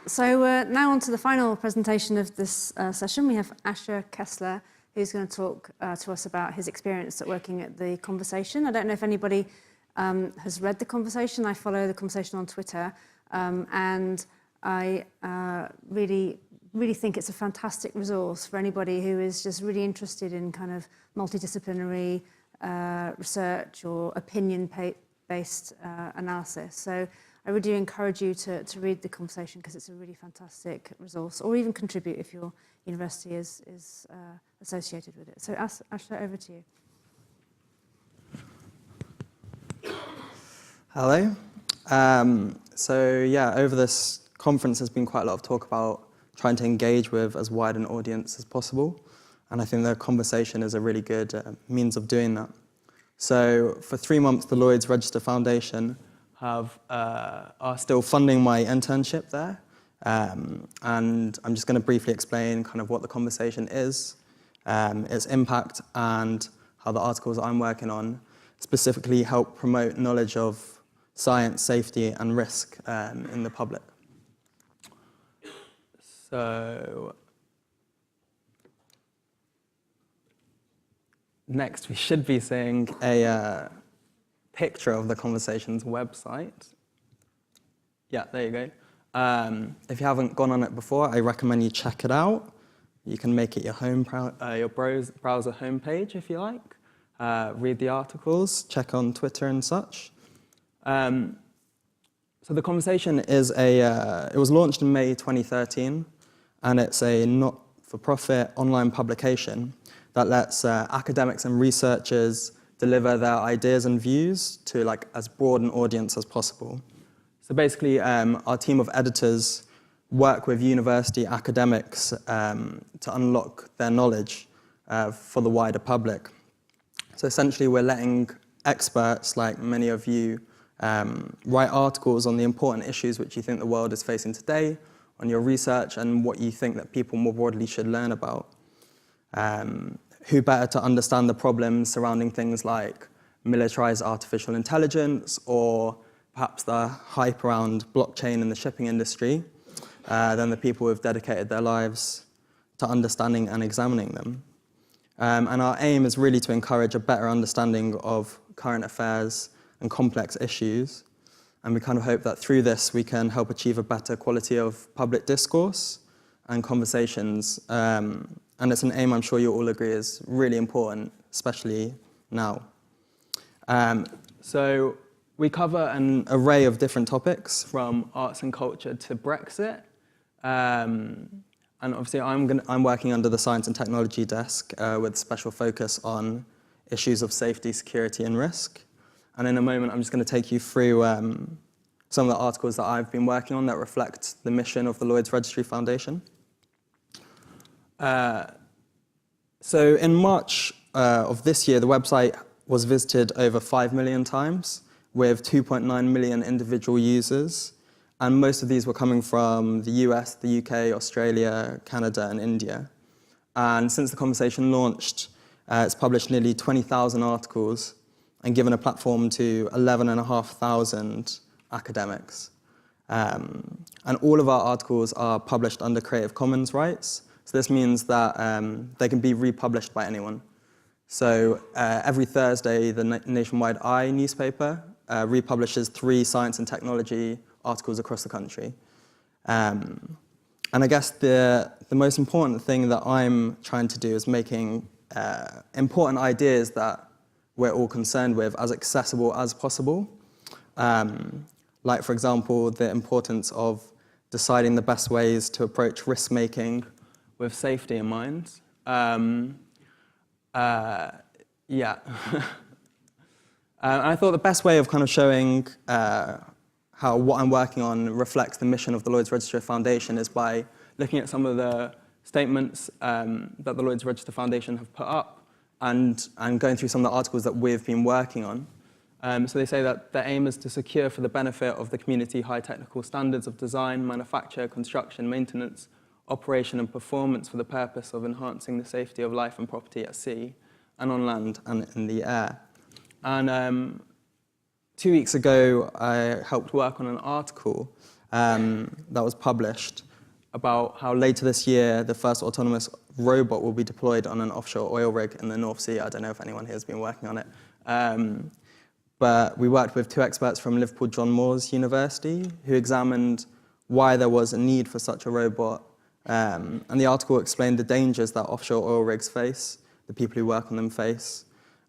So now on to the final presentation of this session. We have Asher Kessler, who's going to talk to us about his experience at working at The Conversation. I don't know if anybody has read The Conversation. I follow The Conversation on Twitter, and I really think it's a fantastic resource for anybody who is just really interested in kind of multidisciplinary research or opinion-based analysis. So I really encourage you to read The Conversation because it's a really fantastic resource, or even contribute if your university is associated with it. So Asher, over to you. Hello. So yeah, over this conference there's been quite a lot of talk about trying to engage with as wide an audience as possible, and I think The Conversation is a really good means of doing that. So for 3 months, the Lloyd's Register Foundation are still funding my internship there, and I'm just going to briefly explain kind of what The Conversation is, its impact, and how the articles I'm working on specifically help promote knowledge of science, safety, and risk in the public. So next we should be seeing a picture of The Conversation's website. Yeah, there you go. If you haven't gone on it before, I recommend you check it out. You can make it your browser homepage if you like. Read the articles, check on Twitter and such. So The Conversation is it was launched in May 2013, and it's a not-for-profit online publication that lets academics and researchers deliver their ideas and views to like as broad an audience as possible. So basically, our team of editors work with university academics to unlock their knowledge for the wider public. So essentially, we're letting experts, like many of you, write articles on the important issues which you think the world is facing today, on your research, and what you think that people more broadly should learn about. Who better to understand the problems surrounding things like militarized artificial intelligence, or perhaps the hype around blockchain in the shipping industry, than the people who have dedicated their lives to understanding and examining them. And our aim is really to encourage a better understanding of current affairs and complex issues. And we kind of hope that through this we can help achieve a better quality of public discourse and conversations. And it's an aim I'm sure you'll all agree is really important, especially now. So we cover an array of different topics, from arts and culture to Brexit. And obviously I'm working under the Science and Technology desk with special focus on issues of safety, security, and risk. And in a moment, I'm just going to take you through some of the articles that I've been working on that reflect the mission of the Lloyd's Registry Foundation. So in March of this year, the website was visited over 5 million times with 2.9 million individual users. And most of these were coming from the US, the UK, Australia, Canada, and India. And since The Conversation launched, it's published nearly 20,000 articles and given a platform to 11,500 academics. And all of our articles are published under Creative Commons rights. So this means that they can be republished by anyone. So every Thursday, the Nationwide Eye newspaper republishes 3 science and technology articles across the country. And I guess the most important thing that I'm trying to do is making important ideas that we're all concerned with as accessible as possible. Like, for example, the importance of deciding the best ways to approach risk-making with safety in mind. Yeah. And I thought the best way of kind of showing how what I'm working on reflects the mission of the Lloyd's Register Foundation is by looking at some of the statements that the Lloyd's Register Foundation have put up and going through some of the articles that we've been working on. So they say that their aim is to secure for the benefit of the community high technical standards of design, manufacture, construction, maintenance, operation and performance for the purpose of enhancing the safety of life and property at sea and on land and in the air. And 2 weeks ago, I helped work on an article that was published about how later this year the first autonomous robot will be deployed on an offshore oil rig in the North Sea. I don't know if anyone here has been working on it. But we worked with 2 experts from Liverpool John Moores University who examined why there was a need for such a robot. And the article explained the dangers that offshore oil rigs face, the people who work on them face,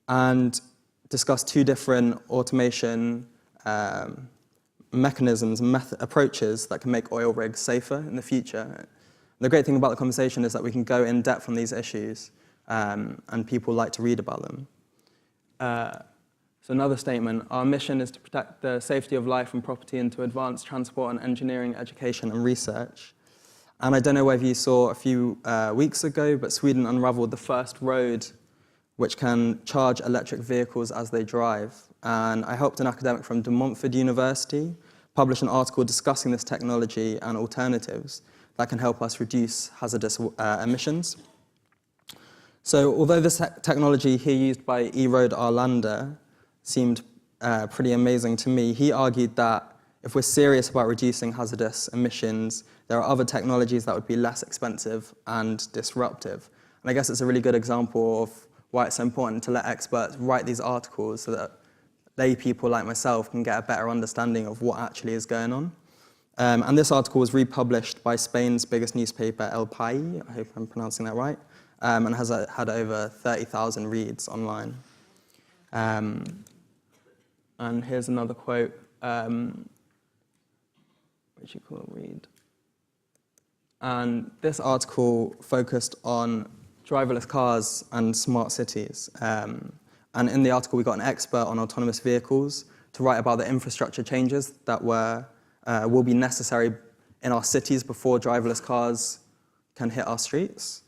and discussed 2 different automation mechanisms and approaches that can make oil rigs safer in the future. The great thing about the conversation is that we can go in depth on these issues, and people like to read about them. So another statement, our mission is to protect the safety of life and property and to advance transport and engineering, education and research. And I don't know whether you saw a few weeks ago, but Sweden unraveled the first road which can charge electric vehicles as they drive. And I helped an academic from De Montfort University publish an article discussing this technology and alternatives that can help us reduce hazardous emissions. So although this technology here used by E-Road Arlanda seemed pretty amazing to me, he argued that if we're serious about reducing hazardous emissions, there are other technologies that would be less expensive and disruptive. And I guess it's a really good example of why it's so important to let experts write these articles so that lay people like myself can get a better understanding of what actually is going on. And this article was republished by Spain's biggest newspaper, El País, I hope I'm pronouncing that right, and has had over 30,000 reads online. And here's another quote, which you call read. And this article focused on driverless cars and smart cities. And in the article, we got an expert on autonomous vehicles to write about the infrastructure changes that will be necessary in our cities before driverless cars can hit our streets.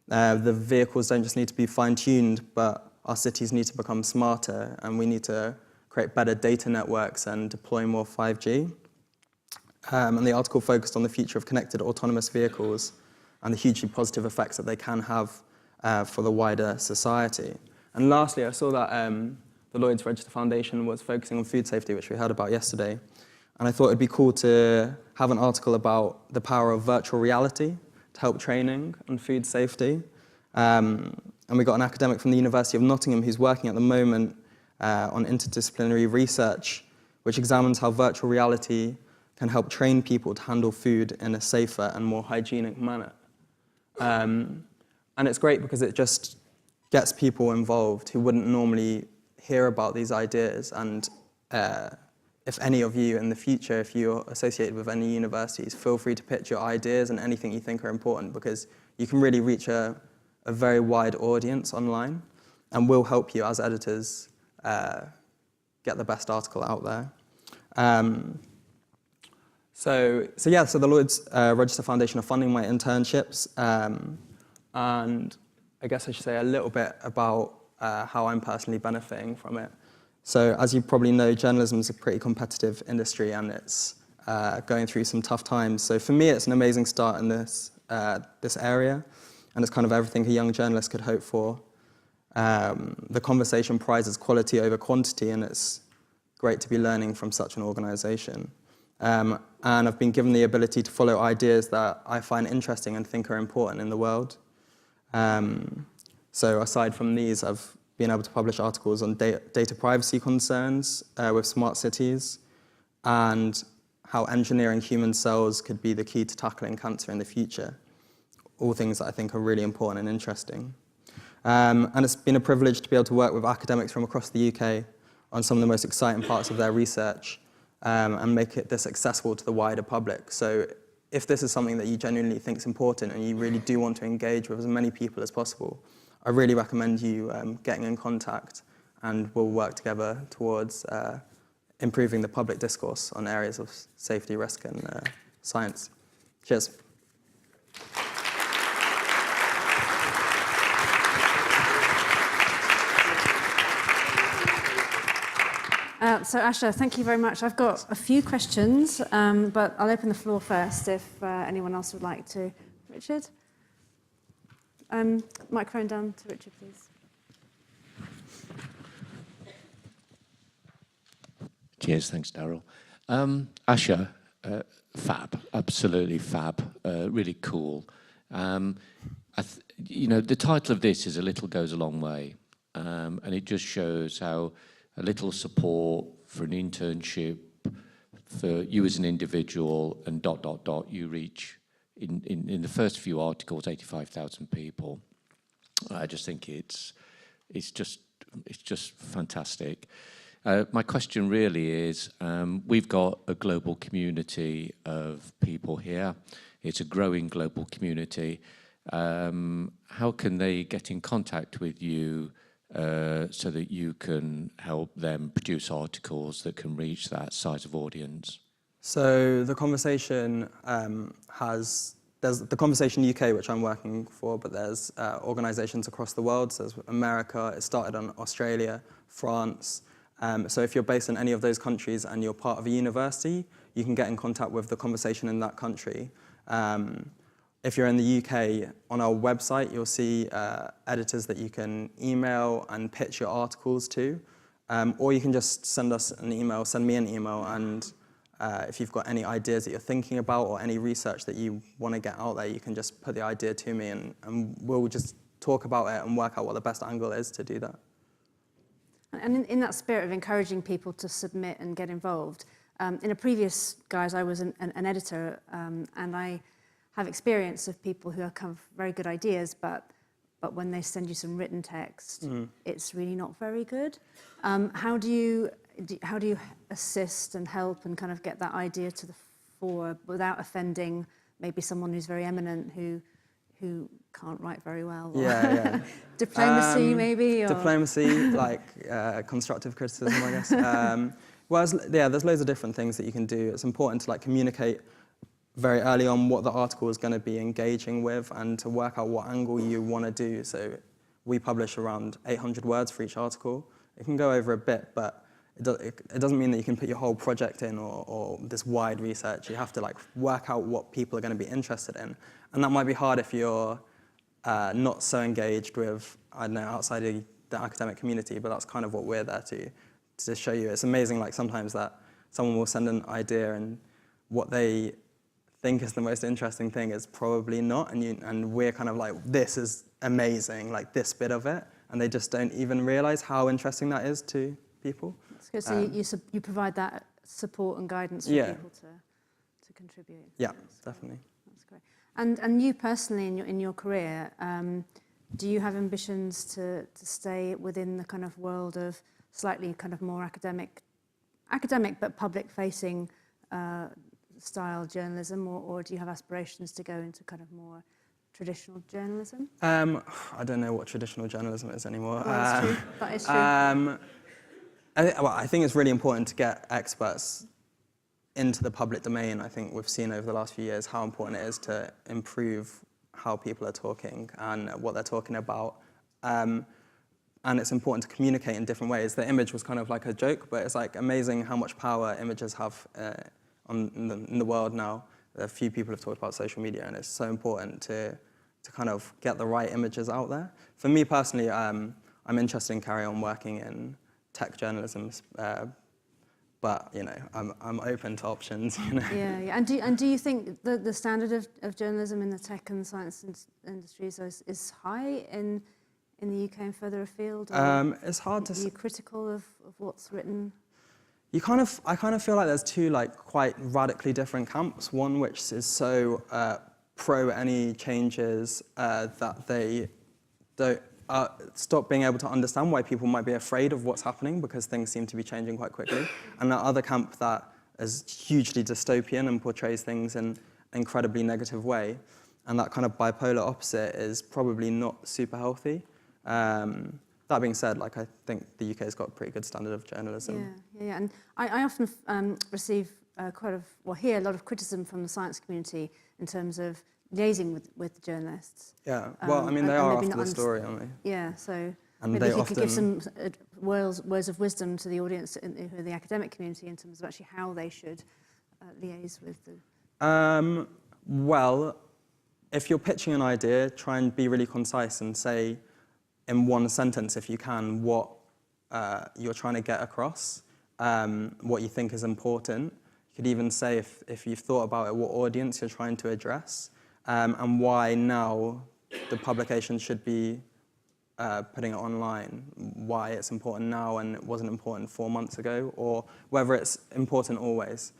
The vehicles don't just need to be fine-tuned, but our cities need to become smarter, and we need to create better data networks and deploy more 5G. And the article focused on the future of connected autonomous vehicles and the hugely positive effects that they can have for the wider society. And lastly, I saw that the Lloyd's Register Foundation was focusing on food safety, which we heard about yesterday. And I thought it'd be cool to have an article about the power of virtual reality to help training on food safety. And we got an academic from the University of Nottingham who's working at the moment on interdisciplinary research, which examines how virtual reality can help train people to handle food in a safer and more hygienic manner. And it's great because it just gets people involved who wouldn't normally hear about these ideas. And if any of you in the future, if you're associated with any universities, feel free to pitch your ideas and anything you think are important, because you can really reach a very wide audience online, and will help you as editors get the best article out there. So the Lloyd's Register Foundation are funding my internships, and I guess I should say a little bit about how I'm personally benefiting from it. So as you probably know, journalism is a pretty competitive industry, and it's going through some tough times. So for me, it's an amazing start in this area, and it's kind of everything a young journalist could hope for. The conversation prizes quality over quantity, and it's great to be learning from such an organization. And I've been given the ability to follow ideas that I find interesting and think are important in the world. So aside from these, I've been able to publish articles on data privacy concerns with smart cities, and how engineering human cells could be the key to tackling cancer in the future. All things that I think are really important and interesting. And it's been a privilege to be able to work with academics from across the UK on some of the most exciting parts of their research, and make this accessible to the wider public. So if this is something that you genuinely think is important and you really do want to engage with as many people as possible, I really recommend you getting in contact, and we'll work together towards improving the public discourse on areas of safety, risk and science. Cheers. So Asher, thank you very much. I've got a few questions, but I'll open the floor first if anyone else would like to. Richard? Microphone down to Richard, please. Cheers, thanks, Daryl. Asher, fab, absolutely fab, really cool. The title of this is "A Little Goes a Long Way," and it just shows how a little support for an internship for you as an individual and ... you reach in the first few articles 85,000 people. I just think it's just fantastic. My question really is, we've got a global community of people here. It's a growing global community. How can they get in contact with you so that you can help them produce articles that can reach that size of audience? So the conversation there's the Conversation UK, which I'm working for, but there's organisations across the world. So there's America, it started in Australia, France. So if you're based in any of those countries and you're part of a university, you can get in contact with the conversation in that country. If you're in the UK, on our website, you'll see editors that you can email and pitch your articles to. Or you can just send me an email, and if you've got any ideas that you're thinking about or any research that you want to get out there, you can just put the idea to me, and we'll just talk about it and work out what the best angle is to do that. And in that spirit of encouraging people to submit and get involved, in a previous guise, I was an editor, and I have experience of people who have kind of very good ideas, but when they send you some written text, it's really not very good. How do you assist and help and kind of get that idea to the fore without offending maybe someone who's very eminent who can't write very well? Or Yeah. Diplomacy, maybe? Or? Diplomacy, like constructive criticism, I guess. Well, there's loads of different things that you can do. It's important to communicate very early on what the article is going to be engaging with and to work out what angle you want to do. So we publish around 800 words for each article. It can go over a bit, but it doesn't mean that you can put your whole project in or this wide research. You have to work out what people are going to be interested in. And that might be hard if you're not so engaged with, I don't know, outside of the academic community, but that's kind of what we're there to show you. It's amazing, sometimes that someone will send an idea and what they think is the most interesting thing is probably not, and we're kind of this is amazing, this bit of it, and they just don't even realize how interesting that is to people. That's good. So you provide that support and guidance for people to contribute. Yeah, definitely. That's great. And you personally in your career, do you have ambitions to stay within the kind of world of slightly kind of more academic but public-facing style journalism, or do you have aspirations to go into kind of more traditional journalism? I don't know what traditional journalism is anymore. Well, that's true. That is true. I think it's really important to get experts into the public domain. I think we've seen over the last few years how important it is to improve how people are talking and what they're talking about. And it's important to communicate in different ways. The image was kind of like a joke, but it's amazing how much power images have in the world now. A few people have talked about social media, and it's so important to kind of get the right images out there. For me personally, I'm interested in carrying on working in tech journalism, but I'm open to options. Yeah. And do you think the standard of journalism in the tech and science industries is high in the UK and further afield? It's hard to. Are you critical of what's written? I kind of feel like there's two quite radically different camps. One which is so pro any changes that they don't stop being able to understand why people might be afraid of what's happening because things seem to be changing quite quickly. And the other camp that is hugely dystopian and portrays things in an incredibly negative way. And that kind of bipolar opposite is probably not super healthy. That being said, I think the UK's got a pretty good standard of journalism. Yeah. And I often receive hear a lot of criticism from the science community in terms of liaising with journalists. Yeah, well, they are after the story, aren't they? Yeah, so and maybe if you could give some words of wisdom to the audience, who are the academic community, in terms of actually how they should liaise with the... Well, if you're pitching an idea, try and be really concise and say in one sentence, if you can, what you're trying to get across, what you think is important. You could even say, if you've thought about it, what audience you're trying to address, and why now the publication should be putting it online, why it's important now and it wasn't important 4 months ago, or whether it's important always.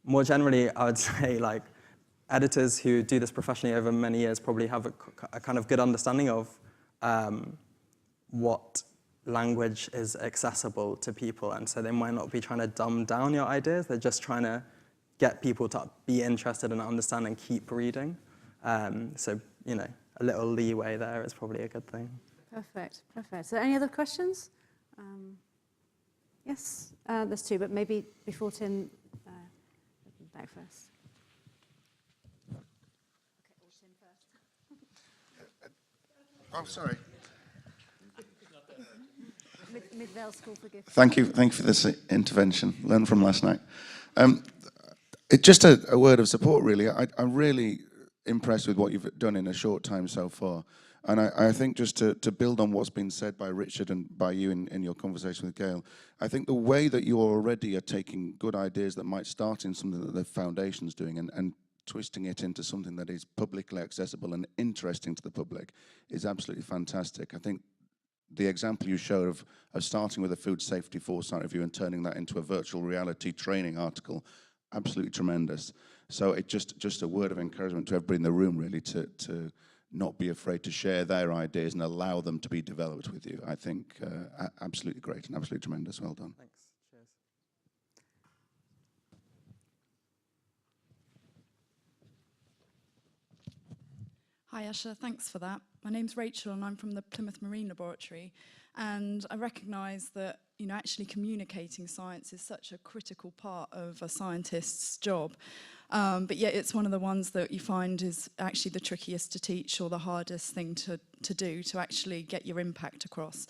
More generally, I would say, like, editors who do this professionally over many years probably have a kind of good understanding of what language is accessible to people, and so they might not be trying to dumb down your ideas, they're just trying to get people to be interested and understand and keep reading. So, you know, a little leeway there is probably a good thing. Perfect, perfect. So any other questions? Yes, there's two, but maybe before Tim, back first. I'm sorry. Mid-Vale School for Gifts. Thank you for this intervention. Learned from last night. Just a word of support, really. I'm really impressed with what you've done in a short time so far. And I think just to build on what's been said by Richard and by you in your conversation with Gail, I think the way that you already are taking good ideas that might start in something that the Foundation's doing and twisting it into something that is publicly accessible and interesting to the public is absolutely fantastic. I think the example you showed of starting with a food safety foresight review and turning that into a virtual reality training article, absolutely tremendous. So it just a word of encouragement to everybody in the room, really, to not be afraid to share their ideas and allow them to be developed with you. I think absolutely great and absolutely tremendous. Well done. Thanks. Cheers. Hi, Asher. Thanks for that. My name's Rachel, and I'm from the Plymouth Marine Laboratory. And I recognise that, you know, actually communicating science is such a critical part of a scientist's job. But yet it's one of the ones that you find is actually the trickiest to teach, or the hardest thing to do, to actually get your impact across.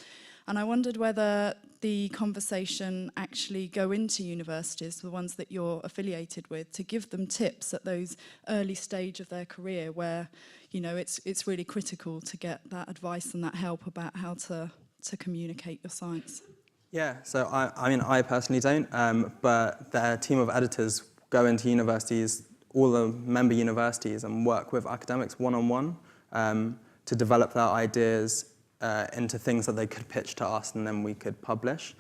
And I wondered whether the conversation actually go into universities, the ones that you're affiliated with, to give them tips at those early stage of their career where, you know, it's really critical to get that advice and that help about how to communicate your science. Yeah, so I mean, I personally don't, but their team of editors go into universities, all the member universities, and work with academics one-on-one to develop their ideas into things that they could pitch to us and then we could publish.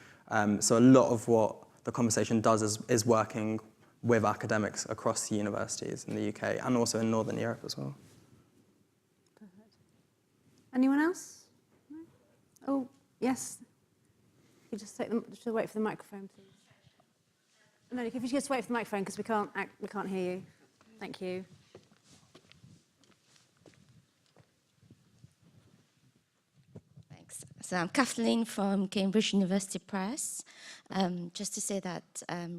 So a lot of what the conversation does is working with academics across the universities in the UK and also in Northern Europe as well. Perfect. Anyone else? No? Oh, yes. You just wait for the microphone, please. No, if you just wait for the microphone, because we can't hear you. Thank you. Thanks. So I'm Kathleen from Cambridge University Press. Just to say that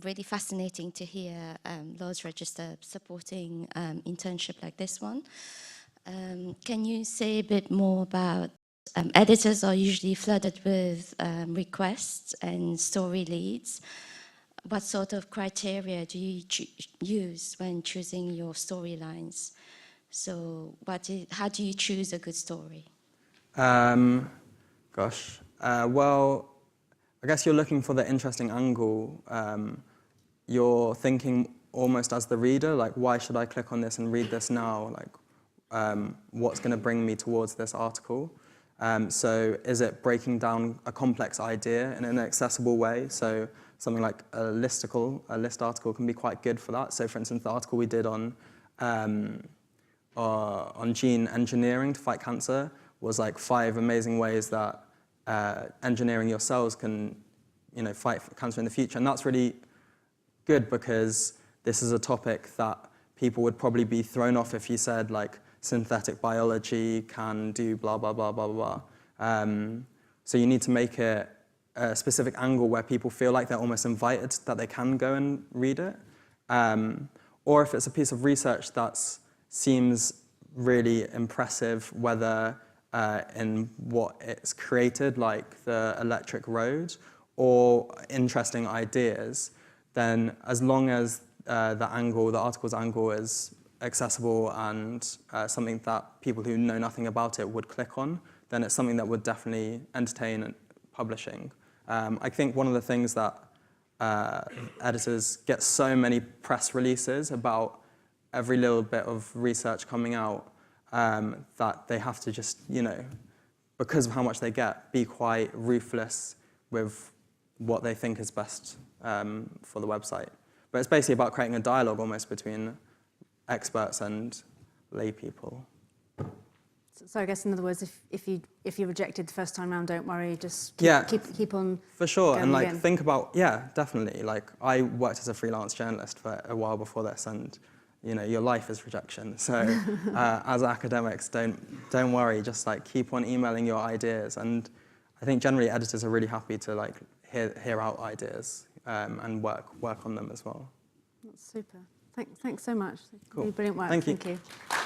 really fascinating to hear Lord's Register supporting internship like this one. Can you say a bit more about editors are usually flooded with requests and story leads. What sort of criteria do you use when choosing your storylines? So how do you choose a good story? Well, I guess you're looking for the interesting angle. You're thinking almost as the reader, like, why should I click on this and read this now? Like, what's going to bring me towards this article? So is it breaking down a complex idea in an accessible way? So something like a list article can be quite good for that. So for instance, the article we did on gene engineering to fight cancer was like 5 amazing ways that engineering your cells can, you know, fight cancer in the future. And that's really good because this is a topic that people would probably be thrown off if you said, like, synthetic biology can do blah, blah, blah, blah, blah. So you need to make it a specific angle where people feel like they're almost invited, that they can go and read it. Or if it's a piece of research that seems really impressive, whether in what it's created, like the electric road, or interesting ideas, then as long as the article's angle is accessible and something that people who know nothing about it would click on, then it's something that would definitely entertain publishing. I think one of the things that editors get so many press releases about every little bit of research coming out that they have to just, because of how much they get, be quite ruthless with what they think is best for the website. But it's basically about creating a dialogue almost between experts and lay people. So I guess in other words, if you're rejected the first time round, don't worry, just keep on. For sure, and going again. think about, definitely. Like, I worked as a freelance journalist for a while before this, and your life is rejection. So as academics, don't worry, just keep on emailing your ideas. And I think generally editors are really happy to hear out ideas and work on them as well. That's super. Thanks so much. Cool. Really brilliant work. Thank you. Thank you.